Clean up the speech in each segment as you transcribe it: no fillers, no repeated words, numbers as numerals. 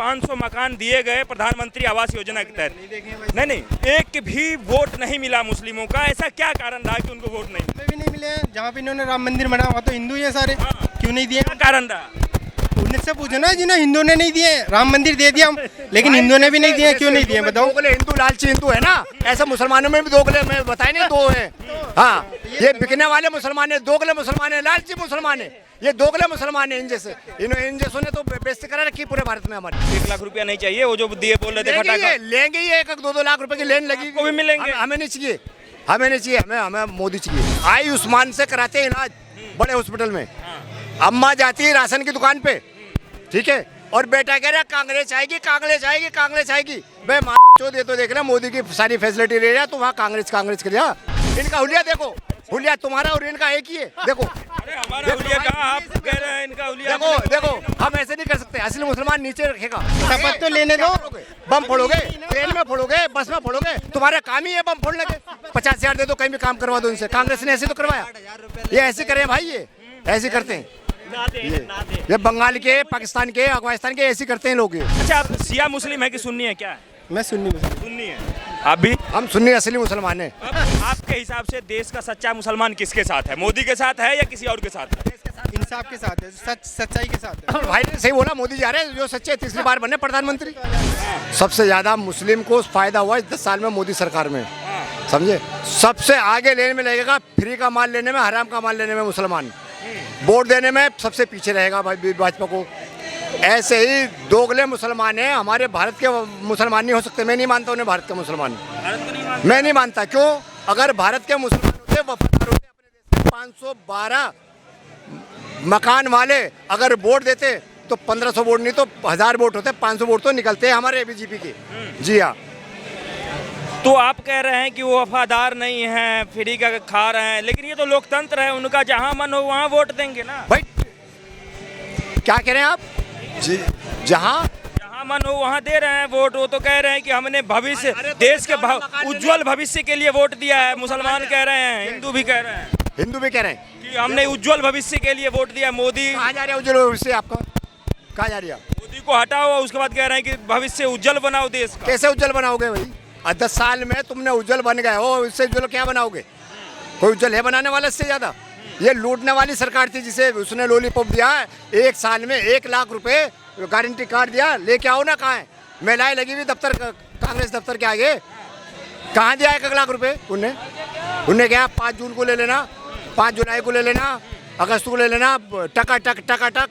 500 मकान दिए गए प्रधानमंत्री आवास योजना के तहत, नहीं एक भी वोट नहीं मिला मुस्लिमों का। ऐसा क्या कारण रहा कि उनको वोट नहीं भी नहीं मिले? जहाँ पे इन्होंने राम मंदिर बनाया वहाँ तो हिंदू ही है सारे, क्यों नहीं दिए? क्या कारण रहा? उनसे पूछो ना जिन्हें हिंदू ने नहीं दिए। राम मंदिर दे दिया लेकिन हिंदू ने भी नहीं दिए, क्यों नहीं दिए बताओ? दोगले हिंदू लालची हिंदू है ना, ऐसे मुसलमानों में भी दोगले में बताए नहीं, दो है। हाँ, ये बिकने वाले मुसलमान है, दोगले मुसलमान है, लालची मुसलमान है, ये दोगले मुसलमान है। इन जैसों ने तो बेइज्जती करा रखी पूरे भारत में हमारे। 1 लाख रुपया नहीं चाहिए, वो जो दिए बोल रहे थे फटाका लेंगे ही 1-2 लाख रुपए की लेन लगी, को भी मिलेंगे। हमें नहीं चाहिए, हमें नहीं चाहिए, हमें मोदी चाहिए। आयुष्मान से कराते हैं इलाज बड़े हॉस्पिटल में। अम्मा जाती है राशन की दुकान पे, ठीक है, और बेटा कह रहा कांग्रेस आएगी, कांग्रेस आएगी, कांग्रेस आएगी। भाई चो दे तो देख रहा मोदी की सारी फैसिलिटी ले रहा, तो वहाँ कांग्रेस कर रहा। इनका हुलिया देखो, हुलिया तुम्हारा और इनका एक ही है। देखो अरे हमारा हुलिया कहाँ, आप कह रहे हैं इनका हुलिया। देखो हम ऐसे नहीं कर सकते, असली मुसलमान नीचे रखेगा। शपथ तो लेने दो। बम फोड़ोगे, ट्रेन में फोड़ोगे, बस में फोड़ोगे, तुम्हारा काम ही है बम फोड़ने के। 50,000 दे दो, कहीं भी काम करवा दो इनसे। कांग्रेस ने ऐसे तो करवाया, ये ऐसे करे भाई, ये ऐसे करते हैं। ये बंगाल के, पाकिस्तान के, अफगानिस्तान के ऐसे करते हैं लोग। अच्छा, आप शिया मुस्लिम है कि सुन्नी है? क्या है? मैं सुन्नी मुसलमान। सुन्नी है आप भी? हम सुन्नी असली मुसलमान हैं। अब आपके हिसाब से देश का सच्चा मुसलमान किसके साथ है? मोदी के साथ है या किसी और के साथ है? इंसाफ के साथ है, सच्चाई के साथ है। भाई ने सही बोला, मोदी जा रहे हैं जो सच्चे, तीसरी बार बने प्रधानमंत्री। सबसे ज्यादा मुस्लिम को फायदा हुआ इस 10 साल में मोदी सरकार में, समझे। सबसे आगे लेने में लगेगा, फ्री का माल लेने में, हराम का माल लेने में मुसलमान। वोट देने में सबसे पीछे रहेगा भाई भाजपा को। ऐसे ही दोगले मुसलमान हैं, हमारे भारत के मुसलमान नहीं हो सकते। मैं नहीं मानता उन्हें भारत के मुसलमान, मैं नहीं मानता। क्यों? अगर भारत के मुसलमान होते, वफादार होते अपने देश में, 512 मकान वाले अगर वोट देते तो 1500 वोट नहीं तो 1000 वोट होते, 500 वोट तो निकलते हैं हमारे बीजेपी के। जी हाँ। तो आप कह रहे हैं कि वो वफादार नहीं है, फ्री का खा रहे हैं, लेकिन ये तो लोकतंत्र है, उनका जहां मन हो वहां वोट देंगे ना भाई। क्या कह रहे हैं आप? जी, जहां मन हो वहाँ दे रहे हैं वोट। वो तो कह रहे हैं कि हमने भविष्य, देश के उज्जवल भविष्य के लिए वोट दिया है। मुसलमान कह रहे हैं, हिंदू भी कह रहे हैं, हिंदू भी कह रहे हैं कि हमने उज्जवल भविष्य के लिए वोट दिया। मोदी कहाँ जा रहे हैं? उज्जवल भविष्य आपका कहाँ जा रही है? मोदी को हटाओ, उसके बाद कह रहे हैं कि भविष्य उज्जवल बनाओ देश का। कैसे उज्जवल बनाओगे भाई? 10 साल में तुमने उज्जवल बन गए हो, इससे उज्जवल क्या बनाओगे? कोई उज्जवल है बनाने वाला इससे ज्यादा? ये लूटने वाली सरकार थी, जिसे उसने लॉलीपॉप दिया, 1 साल में 1 लाख रुपए गारंटी कार्ड दिया, लेके आओ ना। कहाँ है? महिलाएं लगी हुई दफ्तर, कांग्रेस दफ्तर के आगे। कहाँ दिया 1 लाख रुपए? उनने क्या 5 जून को ले लेना, 5 जुलाई को ले लेना, अगस्त को ले लेना, टका टक।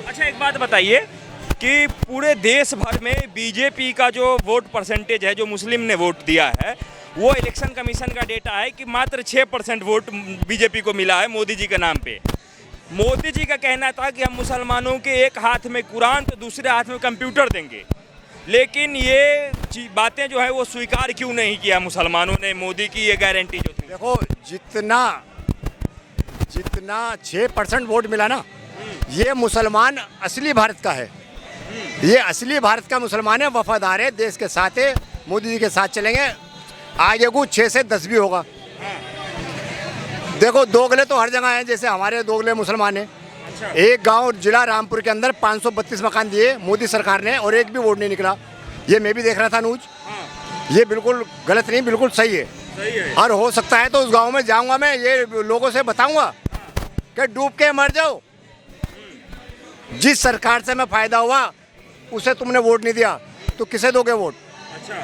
अच्छा, एक बात बताइए कि पूरे देश भर में बीजेपी का जो वोट परसेंटेज है, जो मुस्लिम ने वोट दिया है, वो इलेक्शन कमीशन का डेटा है कि मात्र 6% वोट बीजेपी को मिला है मोदी जी के नाम पे। मोदी जी का कहना था कि हम मुसलमानों के एक हाथ में कुरान तो दूसरे हाथ में कंप्यूटर देंगे, लेकिन ये बातें जो है वो स्वीकार क्यों नहीं किया मुसलमानों ने मोदी की ये गारंटी जो थी? देखो, जितना 6% वोट मिला ना, ये मुसलमान असली भारत का है। ये असली भारत का मुसलमान है, वफादार है, देश के साथ है, मोदी जी के साथ चलेंगे। आगे को 6 से 10 भी होगा। देखो, दोगले तो हर जगह हैं, जैसे हमारे दोगले मुसलमान हैं। अच्छा। एक गांव जिला रामपुर के अंदर 532 मकान दिए मोदी सरकार ने, और एक भी वोट नहीं निकला। ये मैं भी देख रहा था न्यूज। ये बिल्कुल गलत नहीं, बिल्कुल सही है। और हो सकता है तो उस गांव में जाऊंगा मैं, ये लोगों से बताऊंगा कि डूब के मर जाओ। जिस सरकार से मैं फायदा हुआ उसे तुमने वोट नहीं दिया, तो किसे दोगे वोट? अच्छा,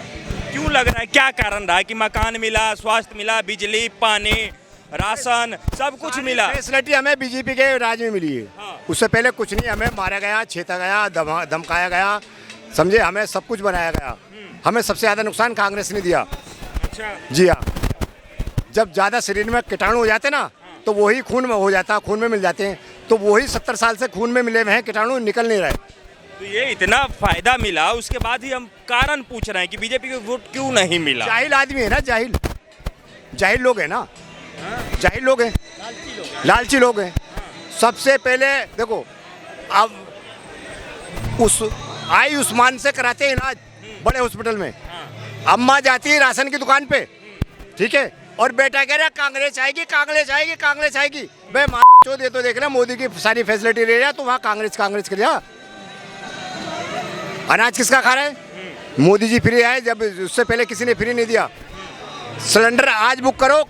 क्यों लग रहा है, क्या कारण रहा है कि मकान मिला, स्वास्थ्य मिला, बिजली, पानी, राशन, सब कुछ मिला? फैसिलिटी हमें बीजेपी के राज में मिली है। हाँ। उससे पहले कुछ नहीं, हमें मारा गया, छेता गया, धमकाया गया, समझे, हमें सब कुछ बनाया गया। हमें सबसे ज़्यादा नुकसान कांग्रेस ने दिया। अच्छा। जी हाँ, जब ज़्यादा शरीर में कीटाणु हो जाते ना, तो वही खून में हो जाता, खून में मिल जाते हैं, तो वही 70 साल से खून में मिले हुए हैं, कीटाणु निकल नहीं रहे। तो ये इतना फायदा मिला, उसके बाद ही हम कारण पूछ रहे हैं कि बीजेपी को वोट क्यों नहीं मिला? जाहिल आदमी है ना, जाहिल लोग हैं ना, जाहिल लोग हैं, लालची लोग हैं। सबसे पहले देखो, अब उस आयुष्मान से कराते हैं इलाज बड़े हॉस्पिटल में। अम्मा जाती है राशन की दुकान पे, ठीक है, और बेटा कह रहा कांग्रेस आएगी, कांग्रेस आएगी, कांग्रेस आएगी। भाई चो दे तो देख रहा मोदी की सारी फैसिलिटी ले रहा, तो वहाँ कांग्रेस कर रहा। अनाज किसका खा रहा है? मोदी जी फ्री आए, जब उससे पहले किसी ने फ्री नहीं दिया। सिलेंडर आज बुक करो,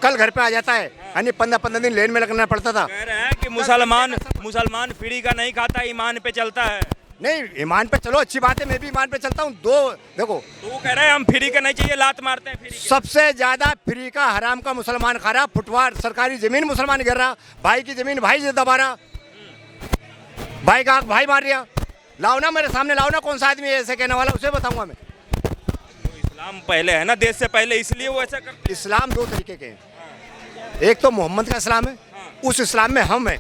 कल घर पे आ जाता है, यानी 15-15 दिन लाइन में लगना पड़ता था। कह रहे हैं कि मुसलमान फ्री का नहीं खाता, ईमान पे चलता है। नहीं, ईमान पे चलो, अच्छी बात है, मैं भी ईमान पे चलता हूँ। देखो, तो वो कह रहे हैं हम फ्री का नहीं चाहिए, लात मारते हैं फ्री के। सबसे ज्यादा फ्री का हराम का मुसलमान खा रहा, फुटवार सरकारी जमीन मुसलमान गिर रहा, भाई की जमीन भाई से दबा रहा, भाई का भाई मार रहा। लाओ ना मेरे सामने, लाओ ना, कौन सा आदमी है ऐसे कहने वाला, उसे बताऊंगा मैं। इस्लाम पहले है ना देश से पहले, इसलिए वो ऐसा करते इस्लाम दो तरीके के हैं, एक तो मोहम्मद का इस्लाम है, उस इस्लाम में हम हैं।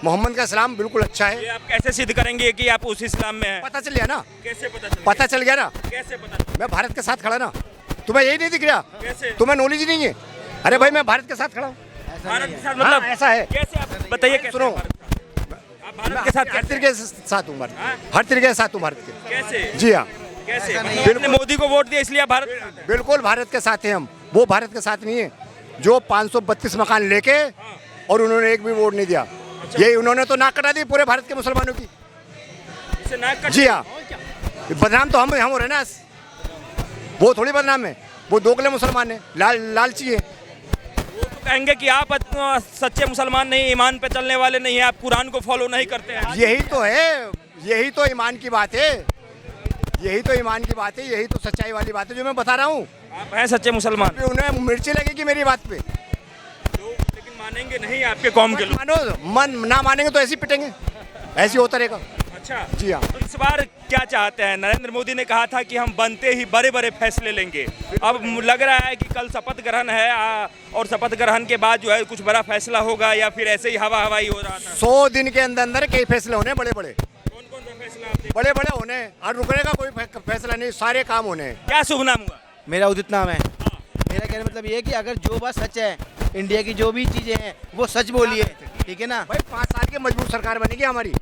मोहम्मद का इस्लाम बिल्कुल अच्छा हैं। है। ये आप कैसे सिद्ध करेंगे कि आप उस इस्लाम में हैं? पता चल गया ना, कैसे पता चल पता चल गया ना, कैसे पता मैं भारत के साथ खड़ा ना। तुम्हें यही नहीं दिख रहा? कैसे? तुम्हें नॉलेज नहीं है? अरे भाई, मैं भारत के साथ खड़ा हूँ। भारत के साथ हाँ, मतलब ऐसा है। कैसे आप बताइए कैसे? सुनो, आप भारत के साथ हर कैसे? तरीके से साथ हूँ भारत हाँ? के। हर तरीके से साथ हूँ भारत के। कैसे? जी हाँ, कैसे? मतलब आपने मोदी को वोट दिया इसलिए आप भारत के साथ हैं? बिल्कुल भारत के साथ हैं हम। वो भारत के साथ नहीं है जो 532 मकान लेके और उन्होंने एक भी वोट नहीं दिया। यही उन्होंने तो नाक कटा दी पूरे भारत के मुसलमानों की। इसे नाक कट- जी हाँ, बदनाम तो हम हो रहे ना, वो थोड़ी बदनाम है, वो दोगले मुसलमान है, लालची है। वो तो कहेंगे कि आप सच्चे मुसलमान नहीं, ईमान पे चलने वाले नहीं है, आप कुरान को फॉलो नहीं करते हैं। यही तो है, यही तो ईमान की बात है, यही तो ईमान की बात है, यही तो सच्चाई वाली बात है जो मैं बता रहा हूँ। आप हैं सच्चे मुसलमान, उन्हें मिर्ची लगेगी मेरी बात पे, तो लेकिन मानेंगे नहीं आपके कौम के लोग। मानो मन ना मानेंगे तो ऐसे ही पिटेंगे, ऐसे होता रहेगा। अच्छा, जी हाँ। तो इस बार क्या चाहते हैं? नरेंद्र मोदी ने कहा था कि हम बनते ही बड़े बड़े फैसले लेंगे। अब लग रहा है कि कल शपथ ग्रहण है और शपथ ग्रहण के बाद जो है कुछ बड़ा फैसला होगा, या फिर ऐसे ही हवा हवाई हो रहा था? 100 दिन के अंदर अंदर कई फैसले होने, बड़े बड़े कौन कौन सा फैसला आप देख- बड़े बड़े होने, और रुकने का कोई फैसला नहीं, सारे काम होने। क्या शुभ नाम हुआ? मेरा उदित नाम है। मेरा कहने मतलब ये है कि अगर जो बात सच है, इंडिया की जो भी चीजें हैं वो सच बोलिए, ठीक है ना। भाई 5 साल की मजबूत सरकार बनेगी हमारी,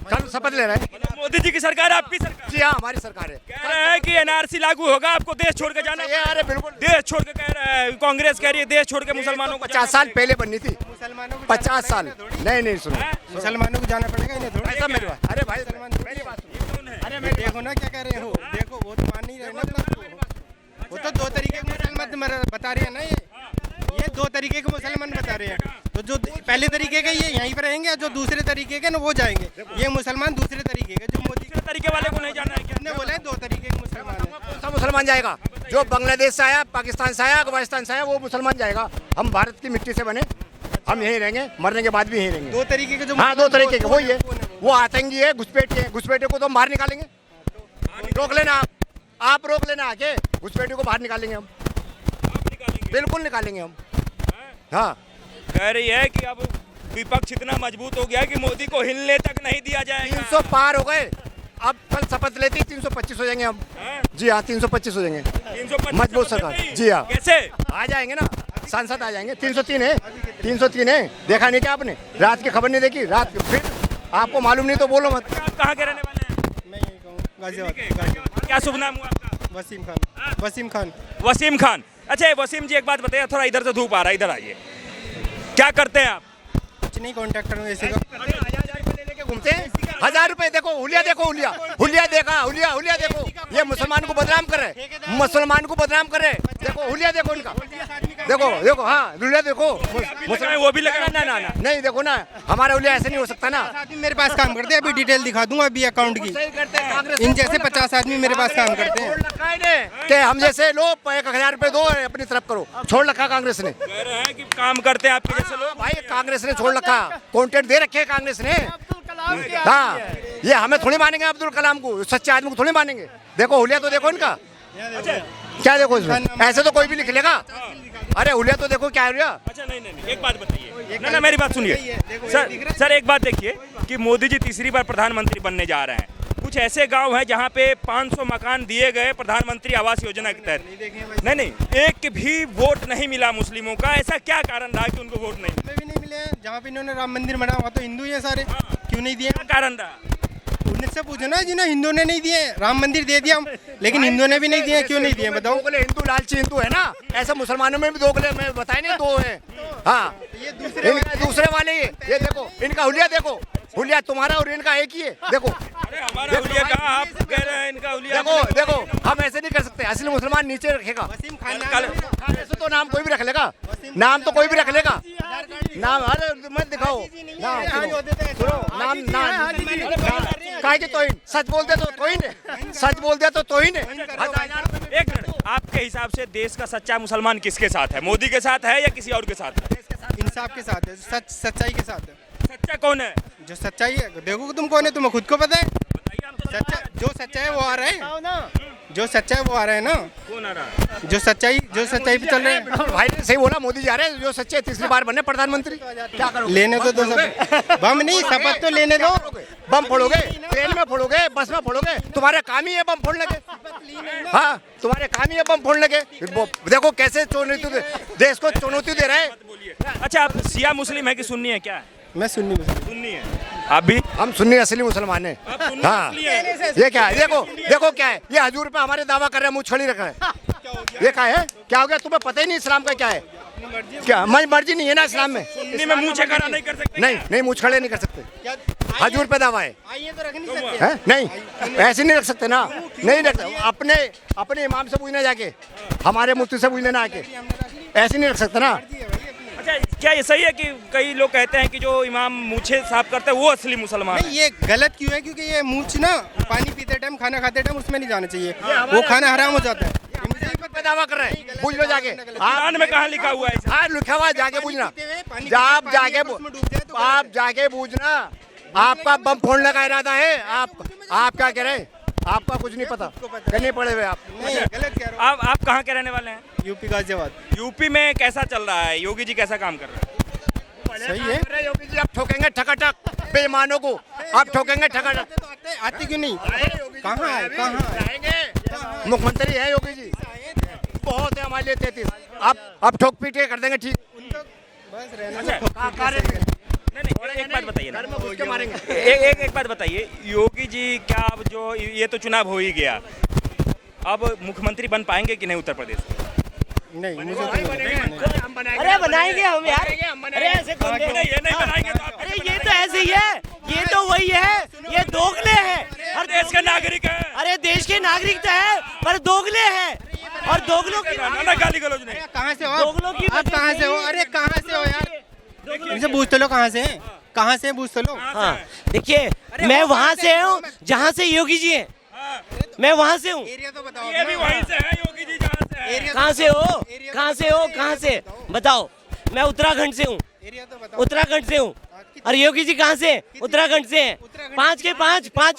कल शपथ ले रहे हैं। मतलब मोदी जी की सरकार, आपकी सरकार जी हाँ, हमारी सरकार है। कह रहे हैं कि एनआरसी लागू होगा, आपको देश छोड़ के जाना। ये अरे बिल्कुल, देश छोड़ के कह रहा है कांग्रेस, कह रही है देश छोड़ के मुसलमानों को 50 साल पहले बननी थी, मुसलमानों को 50 साल। नहीं सुनो, मुसलमानों को जाना पड़ेगा इन्हें थोड़ा। ऐसा मेरी बात, अरे भाई मेरी बात अरे मैं देखो ना क्या कह रहे हो, देखो वो तो मान नहीं रहे ना अपना को। वो तो 2 तरीके के मुसलमान बता रहे हैं ना, ये 2 तरीके के मुसलमान बता रहे हैं। तो जो पहले तरीके के ये यहीं पर रहेंगे, जो दूसरे तरीके के ना वो जाएंगे। ये मुसलमान दूसरे तरीके के, जो मोदी दूसरे तरीके वाले को नहीं जाना है क्या? ने बोला है 2 तरीके के मुसलमान हैं। कौन सा मुसलमान जाएगा? जो बांग्लादेश से आया, पाकिस्तान से आया, अफगानिस्तान से आया, वो मुसलमान जाएगा। हम भारत की मिट्टी से बने, हम यहीं रहेंगे, मरने के बाद भी यहीं रहेंगे। 2 तरीके के जो हाँ, 2 तरीके के, वही है। वो आतंकी है, घुसपैठी है, घुसपैठे को तो हम बाहर निकालेंगे। रोक लेना आप रोक लेना, आके घुसपैठी को बाहर निकालेंगे हम, आप निकालेंगे? बिल्कुल निकालेंगे हम। हाँ, कह रही है कि अब विपक्ष इतना मजबूत हो गया है कि मोदी को हिलने तक नहीं दिया जाएगा। 300 पार हो गए, अब कल शपथ लेती 325 हो जाएंगे हम। हाँ? जी हाँ, 325 हो जाएंगे, 325 मजबूत शपथ सरकार। नहीं? जी हाँ। कैसे? आ जाएंगे ना, सांसद आ जाएंगे। 303 है, 303 है, देखा नहीं क्या आपने? रात की खबर नहीं देखी? रात फिर आपको मालूम नहीं तो बोलो मत। आप कहाँ के रहने वाले हैं? मैं यही कहूँ, गाजियाबाद। क्या शुभ नाम हुआ आपका? वसीम खान। वसीम खान। वसीम खान। अच्छा ये वसीम जी, एक बात बताइए, थोड़ा इधर से धूप आ रहा है, इधर आइए। क्या करते हैं आप? कुछ नहीं, कॉन्ट्रैक्टर में ऐसे का। 1000 रुपए लेके घूमते हैं। 1000 रुपए देखो, हुलिया देखो, हुलिया देखा, हुलिया देखो। ये मुसलमान को बदनाम कर रहे, मुसलमान को बदनाम कर रहे। देखो हुलिया देखो इनका, देखो हाँ, हुलिया देखो। लगाएं, वो भी लगाएं। ना नहीं, देखो ना, हमारा हुलिया ऐसे नहीं हो सकता ना। आदमी मेरे पास काम करते हैं, अभी डिटेल दिखा दूंगा अभी अकाउंट की। सही करते हैं कांग्रेस। इन जैसे 50 आदमी मेरे पास काम करते हैं। छोड़ रखा है इन्हें कि हम जैसे लोग 1000 रुपए दो अपनी तरफ करो, छोड़ रखा कांग्रेस ने। कह रहे हैं कि काम करते हैं आपके जैसे लोग। भाई कांग्रेस ने छोड़ रखा, कॉन्ट्रैक्ट दे रखे कांग्रेस ने। हाँ, ये हमें थोड़ी मानेंगे अब्दुल कलाम को, सच्चे आदमी को थोड़ी मानेंगे। देखो हुलिया तो देखो इनका, क्या देखो इसमें, ऐसे तो कोई भी लिख लेगा। अरे हुलिया तो देखो क्या हुआ। अच्छा नहीं, एक बात बताइए ना, मेरी बात सुनिए सर, एक बात देखिए कि मोदी जी तीसरी बार प्रधानमंत्री बनने जा रहे हैं। कुछ ऐसे गांव हैं जहां पे 500 मकान दिए गए प्रधानमंत्री आवास योजना के तहत, नहीं, एक भी वोट नहीं मिला मुस्लिमों का। ऐसा क्या कारण रहा कि उनको वोट नहीं मिला? भी नहीं मिले हैं। जहाँ पे इन्होंने राम मंदिर बनाया वहाँ तो हिंदू ही हैं सारे, क्यों नहीं दिए? क्या कारण रहा? उनसे पूछो ना, जिन्हें हिंदू ने नहीं दिए। राम मंदिर दे दिया हम, लेकिन हिंदू ने भी नहीं दिए, क्यों नहीं दिए बताओ? दोगले हिंदू, लालची हिंदू है ना, ऐसे मुसलमानों में भी दोगले, मैं बताए नहीं, 2 है। हाँ, ये दूसरे वाले ये देखो, इनका हुलिया देखो, हुलिया तुम्हारा और इनका एक ही है। देखो अरे हमारा हुलिया कहाँ? देखो देखो हम ऐसे नहीं कर सकते, असली मुसलमान नीचे रखेगा। वसीम खान कल ऐसे तो नाम कोई भी रख लेगा, नाम तो कोई भी रख लेगा, नाम अरे मत दिखाओ नाम, सुनो नाम नाम काहे की तोहिन, सच बोल दे तो तोहिन, सच बोल दे तो तोहिन। एक मिनट, आपके हिसाब से देश का सच्चा मुसलमान किसके साथ है? मोदी के साथ है या किसी और के साथ है? इंसाफ के साथ है, सच्चाई के साथ है। सच्चा कौन है? जो सच्चाई है, देखो तुम कौन है, तुम्हें खुद को पता है। सच्चा जो सच्चा है वो आ रहा है, जो सच्चा है वो आ रहा है ना। कौन आ रहा है? जो सच्चाई पे चल रहे हैं। भाई ने सही बोला, मोदी जा रहे हैं, जो सच्चे तीसरी बार बनने प्रधानमंत्री। क्या करोगे? लेने दो सब, बम नहीं शपथ तो लेने दो। बम फोड़ोगे, ट्रेन में फोड़ोगे, बस में फोड़ोगे, तुम्हारे काम ही है बम फोड़ने के। हाँ तुम्हारे काम ही है बम फोड़ने के। देखो कैसे चुनौती देश को चुनौती दे रहे हैं। अच्छा, आप शिया मुस्लिम है कि सुन्नी है? क्या है? मैं सुन्नी मुस्लिम। सुन्नी है। आप भी? हम सुन्नी असली मुसलमान हैं। आप सुन्नी हाँ असली हैं? ये क्या है? देखो देखो क्या है, ये हजूर पे हमारे दावा कर रहे हैं, मुँह छड़ी रख रहे हैं। ये क्या है? क्या हो गया? तुम्हें पता ही नहीं इस्लाम का क्या है? क्या मर्जी नहीं है ना इस्लाम में? सुन्नी में मुंह छेड़ा नहीं कर सकते? नहीं नहीं, मुँह छड़े नहीं कर सकते, हजूर पे दावा है। आइए तो रख नहीं सकते। हैं? नहीं ऐसे नहीं रख सकते ना, नहीं रख सकते। अपने अपने इमाम से पूछना जाके, हमारे मुफ्ती से पूछ लेना आके, ऐसे नहीं रख सकते ना। अच्छा, क्या ये सही है कि कई लोग कहते हैं कि जो इमाम मूछे साफ करते हैं वो असली मुसलमान नहीं, ये गलत क्यों है? क्योंकि ये मूछ ना पानी पीते टाइम, खाना खाते टाइम उसमें नहीं जाना चाहिए, वो खाना हराम हो जाता है। पे दावा कर रहे हैं, पूछ लो जाके। कुरान में कहाँ लिखा हुआ है? हाँ लिखा हुआ है, जाके पूछना। आप जाके पूछना। आपका बम फोड़ने का इरादा है? आप क्या कह रहे हैं? आपका कुछ नहीं पता, करने पड़े हुए आप। नहीं गलत कह रहा आप कहाँ के रहने वाले हैं? हूँ। यूपी गाजियाबाद। यूपी में कैसा चल रहा है? योगी जी कैसा काम कर रहे हैं? सही है। योगी जी आप ठोकेंगे ठकाठक बेईमानों को, आप ठोकेंगे ठकाठक। आते क्यों नहीं? कहाँ है? आएंगे, मुख्यमंत्री है योगी जी, बहुत है हमारे लिए 33। आप ठोक पीट के कर देंगे ठीक। बस रहना। अच्छा, नहीं, एक बात बताइए ना, घर में घुस के मारेंगे। एक बात बताइए, योगी जी क्या अब जो ये तो चुनाव हो ही गया, अब मुख्यमंत्री बन पाएंगे कि नहीं उत्तर प्रदेश में? नहीं मुझे तो नहीं। अरे बनाएंगे हम यार, अरे ऐसे कौन नहीं, ये नहीं बनाएंगे तो आप अरे ये तो ऐसे ही है, ये तो वही है, ये दोगले हैं। हर देश के नागरिक है। अरे देश के नागरिक तो है पर दोगले हैं, और दोगलों की ना गाली गलौज नहीं। कहाँ से हो दोगलों की आप? कहाँ से हो? अरे कहाँ से हो यार? इनसे पूछ तो लो कहाँ से हैं, कहाँ से पूछ तो लो। हाँ देखिए, मैं वहाँ से हूँ जहाँ से योगी जी हैं, मैं वहाँ से हूँ। एरिया तो बताओ। ये भी वहीं से है, योगी जी जहाँ से है। एरिया कहाँ से हो? कहाँ से हो? कहाँ से बताओ? मैं उत्तराखंड से हूँ, एरिया तो बताओ। उत्तराखंड से हूँ। और योगी जी कहाँ से? उत्तराखंड से हैं। 5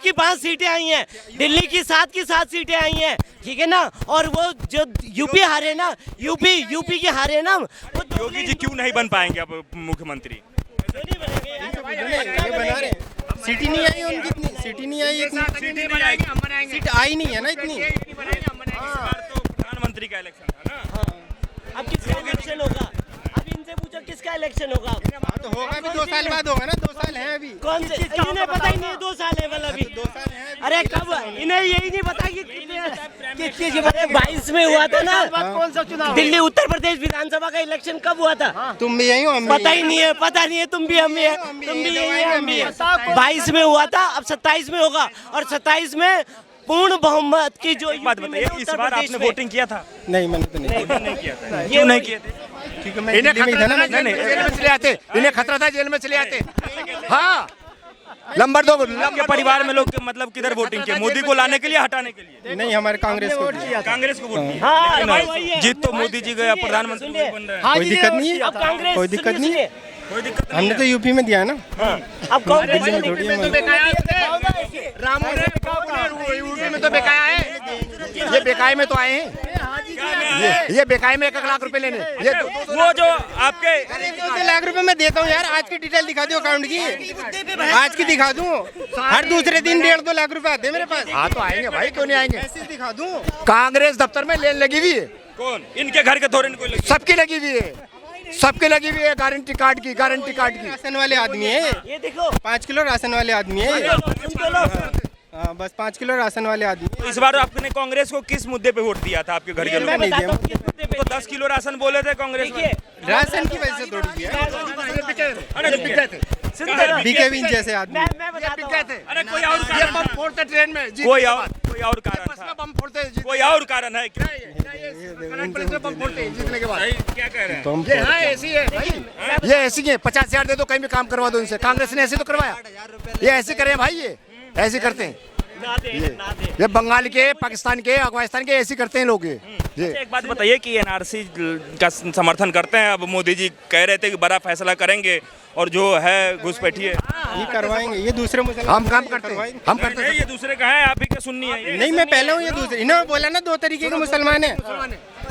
की 5 सीटें आई हैं, दिल्ली की 7 सीटें आई हैं, ठीक है ना। और वो जो यूपी हारे ना, यूपी के हारे ना, वो योगी जी क्यों नहीं बन पाएंगे अब मुख्यमंत्री? ये बना रहे हैं। सिटी नहीं आई उनकी इतनी, सिटी नहीं आई इतनी, सीट आई नहीं है ना इतनी। इस बार तो प्रधानमंत्री का इलेक्शन था ना। अब किसका इलेक्शन होगा? अब इनसे पूछो किसका इलेक्शन होगा? हाँ तो होगा भी 2 साल बाद होगा ना, 2 साल है अभी। कौन से? इन्हें पता ही नहीं है 2 साल है वाला अभी। 2 साल है। अरे कब? इन्हें यही नहीं पता कि कितने 22 में हुआ था ना। कौन सा चुनाव? दिल्ली उत्तर प्रदेश विधानसभा का इलेक्शन कब हुआ था? तुम भी यही हो, हम भी पता ही नहीं है, पता नहीं है। तुम भी हम भी है, तुम भी यही है, हम भी है। 22 में हुआ था, अब 27 में होगा, और 27 में पूर्ण बहुमत की जो एक बात बताइए, इस बार आपने वोटिंग किया था? नहीं मैंने तो नहीं। नहीं किया था। क्यों नहीं किए थे? क्योंकि मैं इन्हें दिल्ली में खतरा था ना। था, जेल में चले आते, इन्हें खतरा था जेल में चले आते। हाँ नंबर 2 आपके परिवार में लोग मतलब किधर वोटिंग किए? मोदी को लाने के लिए, हटाने के लिए? नहीं हमारे कांग्रेस को दिया। कांग्रेस को वोट दिया। हाँ, लेकिन वही है। जीत तो मोदी जी गए, प्रधानमंत्री सुनिए। बन रहे हैं। कोई दिक्कत नहीं है, अब कांग्रेस कोई दिक्कत नहीं है। कोई दिक्कत नहीं हमने है। तो यूपी में दिया है ना। अब कांग्रेस दिल्ली में थोड़ी है। रामू ने यूपी में तो बेकाया है, ये बेकाय में तो आए हैं, ये बेकाय में 1 लाख रुपए लेने। ये तो वो जो आपके 2 लाख रुपए मैं देता हूँ यार। आज की डिटेल दिखा दो अकाउंट की, आज की दिखा दूँ। हर दूसरे दिन 1.5-2 लाख रुपए आते हैं मेरे पास। हाँ तो आएंगे भाई, क्यों नहीं आएंगे? ऐसे दिखा दूँ। कांग्रेस दफ्तर में लेन लगी हुई है, कौन? इनके घर के थोड़े कोई लगे? सबकी लगी हुई है, सबकी लगी हुई है, गारंटी कार्ड की। राशन वाले आदमी है, ये देखो 5 किलो राशन वाले आदमी है। उनको लोग हाँ बस 5 किलो राशन वाले आदमी। तो इस बार आपने कांग्रेस को किस मुद्दे पे वोट दिया था? आपके घर के मैं लोग नहीं बताता दिया। हूँ किस मुद्दे पे। तो 10 किलो राशन बोले थे कांग्रेस में। देखिए राशन की वजह से थोड़ी दिया। सुनते बीके विन जैसे आदमी। मैं बताता हूँ। अरे कोई और ये बम फोड़ते ट्रेन में, कोई और कोई और कारण बस में था? बम फोड़ते हैं कोई और कारण है क्या? कल्याण पैलेस में बम फोड़ते हैं जीतने के बाद। भाई क्या कह रहे हैं? ये हाँ ऐसी है भाई, ये ऐसी है। 50,000 दे दो, कहीं भी काम करवा दो इनसे। कांग्रेस ने ऐसे तो करवाया, ये ऐसे करे भाई, ये ऐसे करते हैं। ये बंगाल के, पाकिस्तान के, अफगानिस्तान के ऐसे करते हैं लोग ये। अच्छा, एक बात बताइए कि एनआरसी का समर्थन करते हैं? अब मोदी जी कह रहे थे कि बड़ा फैसला करेंगे और जो है घुसपैठिए ये करवाएंगे, ये दूसरे मुसलमान हम काम करते हैं, हम करते नहीं, हैं। ये दूसरे का है, आप ही का सुननी है ये। नहीं, मैं पहले हूँ, ये दूसरे। इन्होंने बोला ना 2 तरीके के मुसलमान हैं,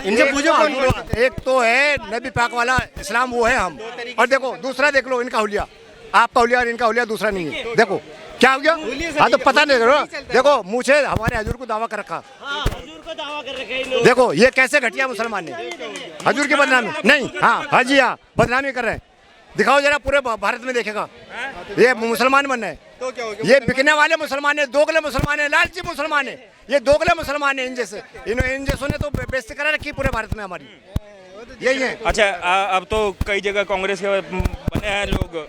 इनसे पूछो कौन कौन से। एक तो है नबी पाक वाला इस्लाम, वो है हम। और देखो दूसरा, देख लो इनका हुलिया, आपका हुलिया और इनका हुलिया दूसरा नहीं है। देखो क्या हो गया, हाँ तो पता नहीं करो। देखो मुझे हमारे हजूर को दावा कर रखा, हाँ, हुजूर को दावा कर रखा है इन्होंने। देखो ये कैसे घटिया मुसलमान ने हजूर की बदनामी नहीं, हाँ हाजी हाँ बदनामी कर रहे हैं। दिखाओ जरा, पूरे भारत में देखेगा ये मुसलमान बन रहे हैं। तो क्या हो गया? ये बिकने वाले मुसलमान है, दोगले मुसलमान है, लालची मुसलमान है, ये दोगले मुसलमान है। इन जैसों ने तो बेइज्जती करा रखी पूरे भारत में हमारी, यही है। अच्छा, अब तो कई जगह कांग्रेस के बने हैं लोग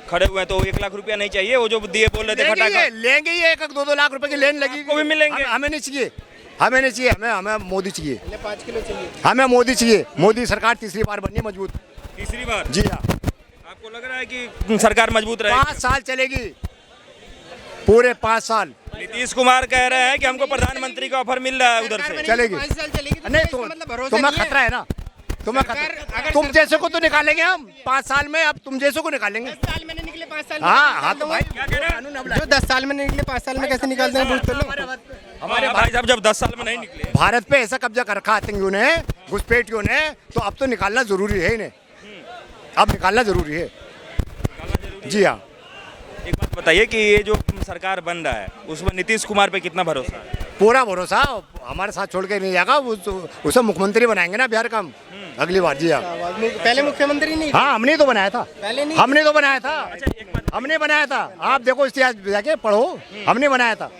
खड़े हुए हैं, तो 1 लाख रुपया नहीं चाहिए? वो जो दिए बोल रहे थे खटाखा, लेंगे ही, 1-2 लाख रुपए की लेन लगी, आपको भी मिलेंगे? हमें नहीं चाहिए, हमें नहीं चाहिए, हमें मोदी चाहिए, 5 किलो चाहिए। हमें मोदी चाहिए। मोदी सरकार तीसरी बार बनी है मजबूत। तीसरी बार? जी हाँ, आपको लग रहा है कि सरकार मजबूत रहेगी? 5 साल चलेगी, पूरे 5 साल नीतीश कुमार कह रहे हैं कि हमको प्रधानमंत्री का ऑफर मिल रहा है उधर से। चलेगी। 5 साल चलेगी तो नहीं इसका तो मतलब भरोसा तुम्हें नहीं है। खतरा है ना, तुम्हें सरकार खतरा। अगर तुम जैसे को तो निकालेंगे हम 5 साल में, अब तुम जैसे को निकालेंगे। 10 साल में नहीं निकले, 5 साल में हाँ हाँ तो भाई क्या कह रहे हैं? जो 10 साल में नहीं निकले 5 साल में कैसे निकालते हैं? पूछ तो लो। हमारे भाई साहब जब 10 साल में नहीं निकले, भारत पे ऐसा कब्जा कर रखा आतंकियों ने, घुसपैठियों ने, तो अब तो निकालना जरूरी है इन्हें, अब निकालना जरूरी है। जी हाँ। एक बात बताइए कि ये जो सरकार बन रहा है उसमें नीतीश कुमार पे कितना भरोसा है? पूरा भरोसा, हमारे साथ छोड़ के नहीं जाएगा, उसे मुख्यमंत्री बनाएंगे ना बिहार का हम अगली बार। जी हाँ, पहले मुख्यमंत्री नहीं थे। हाँ हमने तो बनाया था, पहले नहीं हमने तो बनाया था, हमने बनाया था। आप देखो इतिहास जाके पढ़ो, हमने बनाया था।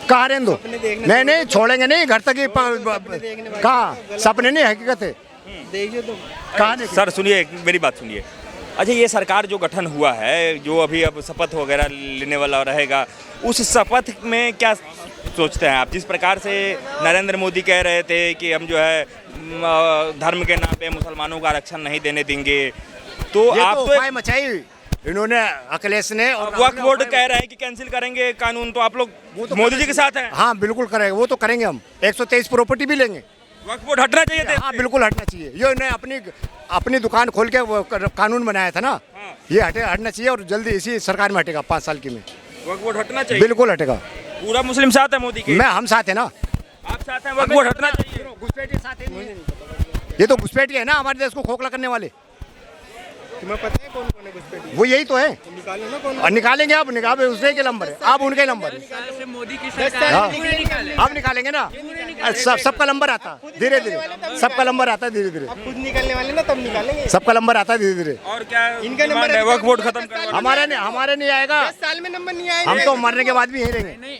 कहाँ रहने दो, नहीं नहीं छोड़ेंगे नहीं, घर तक ही कहाँ, सपने नहीं हकीकत है। देखिए तो कहाँ देखें? सर सुनिए, मेरी बात सुनिए। अच्छा, ये सरकार जो गठन हुआ है, जो अभी अब शपथ वगैरह लेने वाला रहेगा, उस शपथ में क्या सोचते हैं आप? जिस प्रकार से नरेंद्र मोदी कह रहे थे कि हम जो है धर्म के नाम पे मुसलमानों का आरक्षण नहीं देने देंगे, तो ये आप तो तो उपाय मचाई इन्होंने, अखिलेश ने। और वक्फ बोर्ड कह रहे हैं कि कैंसिल करेंगे कानून, तो आप लोग मोदी जी के साथ हैं? हाँ बिल्कुल करेंगे, वो तो करेंगे हम। 123 प्रॉपर्टी भी लेंगे। वक्फ बोर्ड हटना चाहिए थे? हाँ बिल्कुल हटना चाहिए। ये इन्होंने अपनी दुकान खोल के वो कानून बनाया था ना, ये हटना चाहिए, और जल्दी इसी सरकार में हटेगा 5 साल की में। वक्फ बोर्ड हटना चाहिए? बिल्कुल हटेगा। पूरा मुस्लिम साथ है मोदी के? मैं हम साथ है ना, आप साथ हैं? वक्फ बोर्ड हटना चाहिए? घुसपैठिए साथ है। ये तो घुसपैठिए है ना, हमारे देश को खोखला करने वाले, तुम्हें पता है कौन कौन है घुसपैठिए? वो यही तो है। निकालो ना कौन। और निकालेंगे, अब निकाले उसके के नंबर है, अब उनके नंबर है। मोदी की 10 साल हाँ। में निकाले। अब निकालेंगे ना, सबका नंबर आता धीरे धीरे, सबका नंबर आता है धीरे धीरे, अब खुद निकलने वाले ना, तब निकालेंगे। सबका नंबर आता है धीरे धीरे। और क्या इनका डिमांड नंबर है? वक्फ बोर्ड खत्म करवा? हमारे नहीं आएगा, 10 साल में नंबर नहीं आएगा। हम तो मरने के बाद भी यहीं रहेंगे।